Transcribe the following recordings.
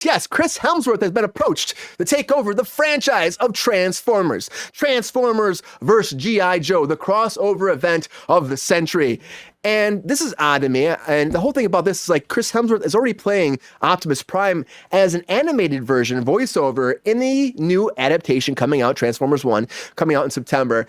Yes, Chris Hemsworth has been approached to take over the franchise of Transformers. Transformers vs. G.I. Joe, the crossover event of the century. And this is odd to me. And the whole thing about this is like Chris Hemsworth is already playing Optimus Prime as an animated version voiceover in the new adaptation coming out, Transformers 1, coming out in September.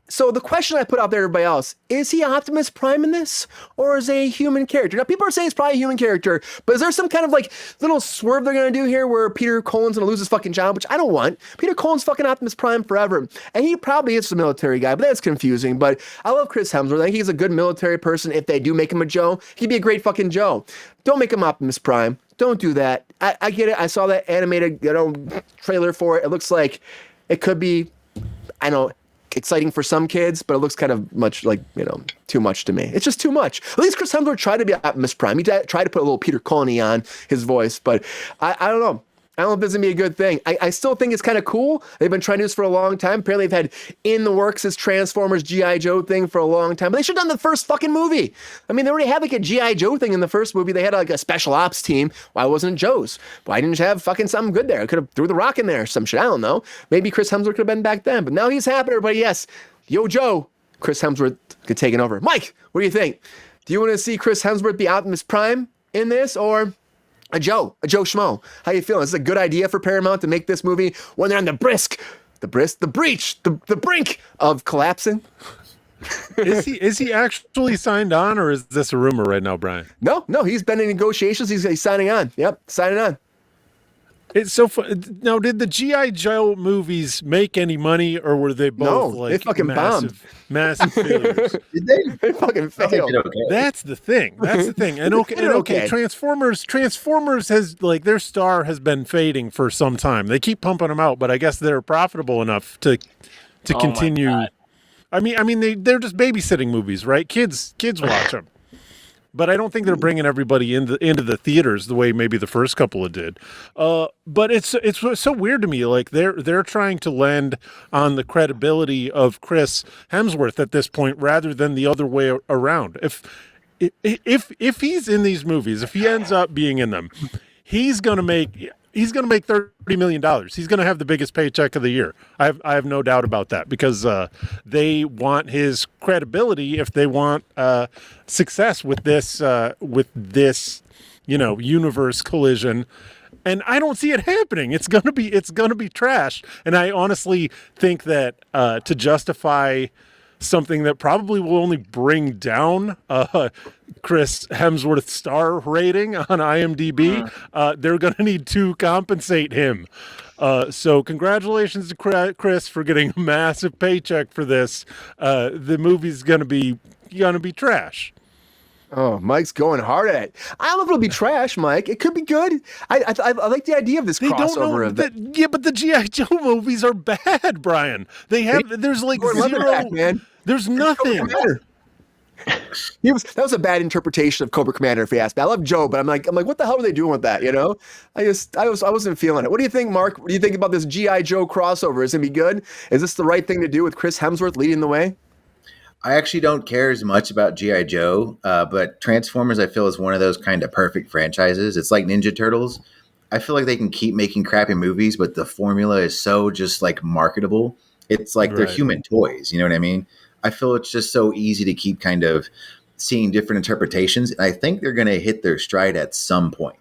So the question I put out there to everybody else, is he Optimus Prime in this? Or is he a human character? Now, people are saying it's probably a human character, but is there some kind of like little swerve they're going to do here where Peter Cullen's going to lose his fucking job, which I don't want. Peter Cullen's fucking Optimus Prime forever. And he probably is a military guy, but that's confusing. But I love Chris Hemsworth. I think he's a good military person. If they do make him a Joe, he'd be a great fucking Joe. Don't make him Optimus Prime. Don't do that. I get it. I saw that animated, trailer for it. It looks like it could be, I don't know, exciting for some kids, but it looks kind of much like, too much to me. It's just too much. At least Chris Hemsworth tried to be Optimus Prime. He tried to put a little Peter Cullen on his voice, but I don't know. I don't know if this is going to be a good thing. I still think it's kind of cool. They've been trying to do this for a long time. Apparently they've had in the works this Transformers G.I. Joe thing for a long time. But they should have done the first fucking movie. I mean, they already had like a G.I. Joe thing in the first movie. They had like a special ops team. Why wasn't it Joe's? Why didn't you have fucking something good there? I could have threw the Rock in there or some shit. I don't know. Maybe Chris Hemsworth could have been back then. But now he's happy, everybody. Yes. Yo, Joe. Chris Hemsworth could take it over. Mike, what do you think? Do you want to see Chris Hemsworth be Optimus Prime in this, or a Joe Schmo? How you feeling? Is this a good idea for Paramount to make this movie when they're on the brink of collapsing? Is he actually signed on, or is this a rumor right now, Brian? No, he's been in negotiations. He's signing on. Yep, signing on. It's so fun. Now, did the G.I. Joe movies make any money, or were they both they fucking massive failures? Did they? They fucking failed. Okay. That's the thing. And okay, Transformers has their star has been fading for some time. They keep pumping them out, but I guess they're profitable enough to continue. I mean, they're just babysitting movies, right? Kids watch them. But I don't think they're bringing everybody into the theaters the way maybe the first couple of did. But it's so weird to me. Like they're trying to land on the credibility of Chris Hemsworth at this point rather than the other way around. If he's in these movies, if he ends up being in them, he's gonna make $30 million. He's going to have the biggest paycheck of the year. I have no doubt about that, because they want his credibility if they want success with this universe collision. And I don't see it happening. It's going to be trash. And I honestly think that to justify something that probably will only bring down Chris Hemsworth's star rating on IMDb, they're going to need to compensate him. So congratulations to Chris for getting a massive paycheck for this. The movie's going to be trash. Oh, Mike's going hard at it. I don't know if it'll be trash, Mike. It could be good. I like the idea of this crossover event. Yeah, but the G.I. Joe movies are bad, Brian. There's like zero. Back, man. There's nothing. That was a bad interpretation of Cobra Commander, if you ask me. I love Joe, but I'm like, what the hell were they doing with that? I wasn't feeling it. What do you think, Mark? What do you think about this G.I. Joe crossover? Is it gonna be good? Is this the right thing to do with Chris Hemsworth leading the way? I actually don't care as much about G.I. Joe, but Transformers, I feel, is one of those kind of perfect franchises. It's like Ninja Turtles. I feel like they can keep making crappy movies, but the formula is so just like marketable. It's like they're human toys. You know what I mean? I feel it's just so easy to keep kind of seeing different interpretations. And I think they're going to hit their stride at some point.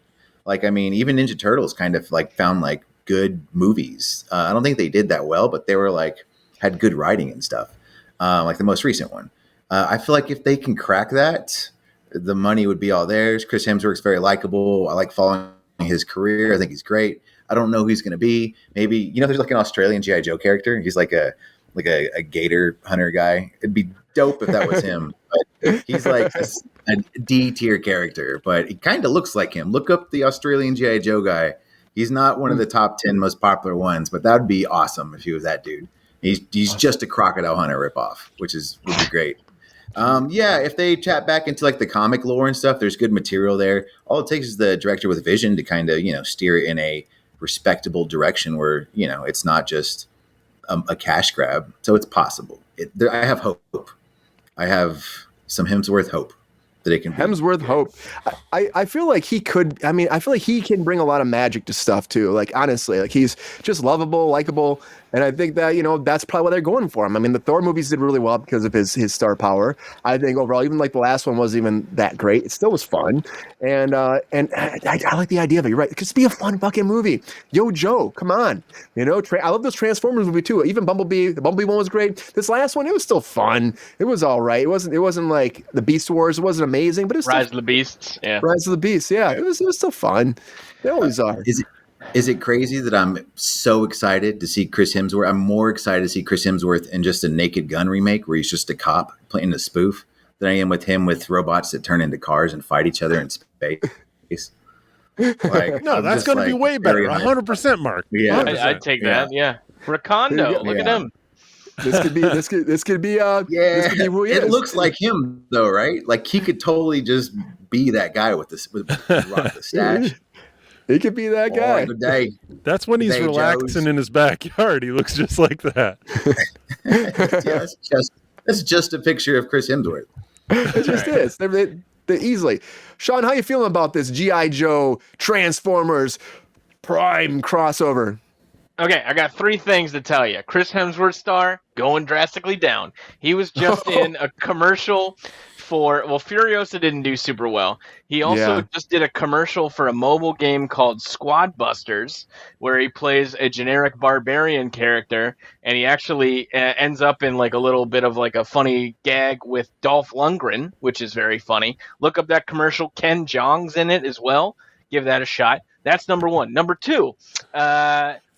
Like, I mean, even Ninja Turtles kind of like found like good movies. I don't think they did that well, but they were like, had good writing and stuff. Like the most recent one. I feel like if they can crack that, the money would be all theirs. Chris Hemsworth's very likable. I like following his career. I think he's great. I don't know who he's going to be. Maybe, there's like an Australian G.I. Joe character. He's like a gator hunter guy. It'd be dope if that was him. But he's like a D tier character, but he kind of looks like him. Look up the Australian G.I. Joe guy. He's not one of the top 10 most popular ones, but that would be awesome if he was that dude. He's just a crocodile hunter ripoff, which would be great. If they tap back into like the comic lore and stuff, there's good material there. All it takes is the director with vision to kind of, steer it in a respectable direction where, it's not just a cash grab. So it's possible. I have hope. I have some Hemsworth hope. that it can be. Hemsworth Hope. I feel like he could. I mean, I feel like he can bring a lot of magic to stuff too. Like honestly, like he's just lovable, likable, and I think that that's probably what they're going for him. I mean, the Thor movies did really well because of his star power. I think overall, even like the last one wasn't even that great. It still was fun, and I like the idea of it. You're right. It could just be a fun fucking movie. Yo, Joe, come on. I love those Transformers movie too. Even Bumblebee. The Bumblebee one was great. This last one, it was still fun. It was all right. It wasn't like the Beast Wars. It wasn't amazing, but it's Rise of the Beasts. Yeah. Rise of the Beasts. Yeah, it was still fun. They always are. Is it crazy that I'm so excited to see Chris Hemsworth? I'm more excited to see Chris Hemsworth in just a Naked Gun remake where he's just a cop playing a spoof than I am with him with robots that turn into cars and fight each other in space. Like, no, that's going to be way better. 100%, Mark. Yeah, 100%. I'd take that. Yeah, Rakondo. Look at him. This could be. This could be. This could be who he it is. looks like him though, right? Like he could totally just be that guy with the stash. He could be that guy. Good day. That's when he's relaxing in his backyard. He looks just like that. That's just a picture of Chris Hemsworth. It just is. They're easily. Sean, how you feeling about this G.I. Joe Transformers Prime crossover? Okay, I got 3 things to tell you. Chris Hemsworth star going drastically down. He was just in a commercial for, Furiosa didn't do super well. He also just did a commercial for a mobile game called Squad Busters, where he plays a generic barbarian character, and he actually ends up in like a little bit of like a funny gag with Dolph Lundgren, which is very funny. Look up that commercial. Ken Jeong's in it as well. Give that a shot. That's number 1. Number 2,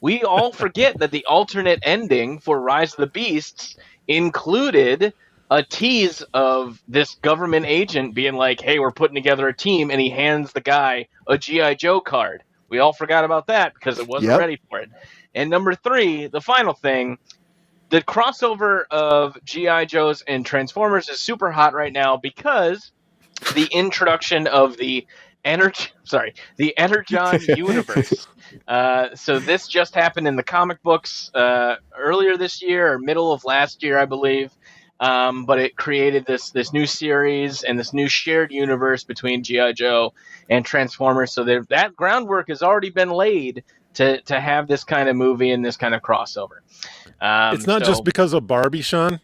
we all forget that the alternate ending for Rise of the Beasts included a tease of this government agent being like, hey, we're putting together a team, and he hands the guy a G.I. Joe card. We all forgot about that because it wasn't ready for it. And number 3, the final thing, the crossover of G.I. Joes and Transformers is super hot right now because the introduction of the Energon universe. So this just happened in the comic books earlier this year or middle of last year, I believe. But it created this new series and this new shared universe between G.I. Joe and Transformers. So that groundwork has already been laid to have this kind of movie and this kind of crossover. It's not just because of Barbie, Sean?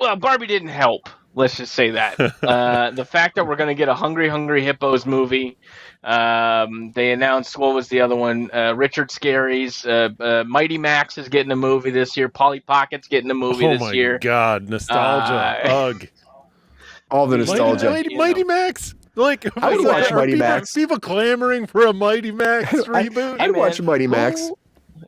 Well, Barbie didn't help. Let's just say that. The fact that we're going to get a Hungry Hungry Hippos movie. They announced, what was the other one? Richard Scarry's Mighty Max is getting a movie this year. Polly Pocket's getting a movie this year. Oh my God, nostalgia. Ugh. All the nostalgia. Mighty Max? Like, I would watch Mighty Max. People clamoring for a Mighty Max reboot? I'd watch Mighty Max.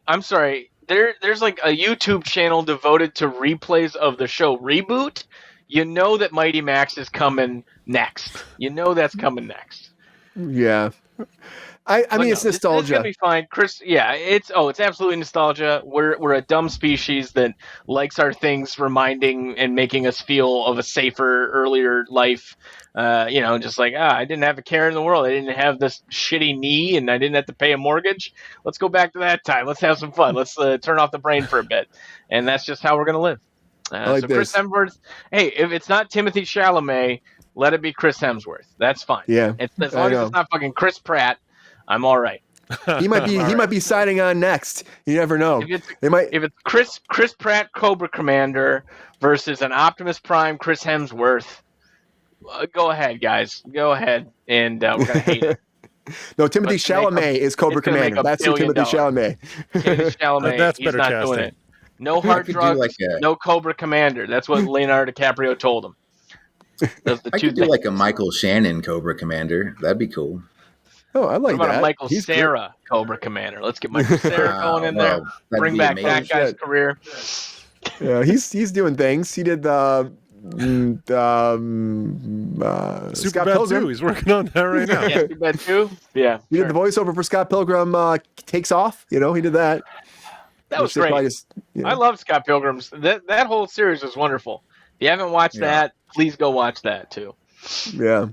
I'm sorry. There's like a YouTube channel devoted to replays of the show Reboot. You know that Mighty Max is coming next. You know that's coming next. Yeah. I mean, it's nostalgia. It's gonna be fine, Chris. Yeah, it's absolutely nostalgia. We're a dumb species that likes our things reminding and making us feel of a safer, earlier life. Just like I didn't have a care in the world. I didn't have this shitty knee, and I didn't have to pay a mortgage. Let's go back to that time. Let's have some fun. Let's turn off the brain for a bit, and that's just how we're gonna live. So Chris Hemsworth. Hey, if it's not Timothy Chalamet, let it be Chris Hemsworth. That's fine. Yeah, as long as it's not fucking Chris Pratt, I'm all right. He might be signing on next. You never know. If it's Chris Pratt Cobra Commander versus an Optimus Prime Chris Hemsworth, go ahead, guys. Go ahead, and we're gonna hate it. No, Timothy Chalamet is Cobra Commander. That's who Timothy Chalamet. Timothy Chalamet. That's he's better not casting. doing it. No hard drugs, no Cobra Commander. That's what Leonardo DiCaprio told him. I could do like a Michael Shannon Cobra Commander. That'd be cool. Oh, I like what about that. a Michael Cera Cobra Commander? Let's get Michael Cera going in there. Bring back that guy's career. Yeah, he's doing things. He did the Scott Pilgrim. 2. He's working on that right now. Yeah, Superbad 2. Yeah. He did the voiceover for Scott Pilgrim Takes Off. He did that. That was great. I love Scott Pilgrim's. That whole series was wonderful. If you haven't watched that, please go watch that too. Yeah.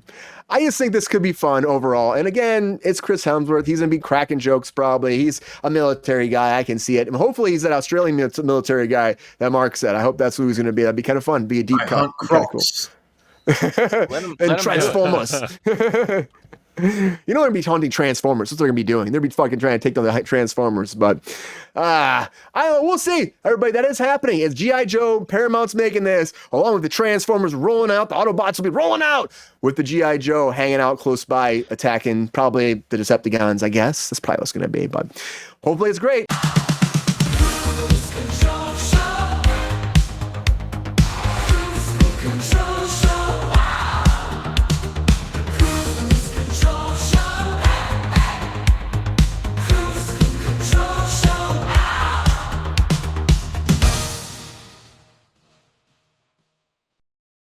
I just think this could be fun overall. And again, it's Chris Hemsworth. He's going to be cracking jokes probably. He's a military guy. I can see it. And hopefully he's that Australian military guy that Mark said. I hope that's who he's going to be. That'd be kind of fun. Be a deep cut. Cool. and transform us. You know, they're gonna be hunting Transformers. That's what they're gonna be doing. They'll be fucking trying to take down the Transformers. But I don't know. We'll see. Everybody, that is happening. It's G.I. Joe. Paramount's making this, along with the Transformers rolling out. The Autobots will be rolling out with the G.I. Joe hanging out close by, attacking probably the Decepticons, I guess. That's probably what's gonna be. But hopefully it's great.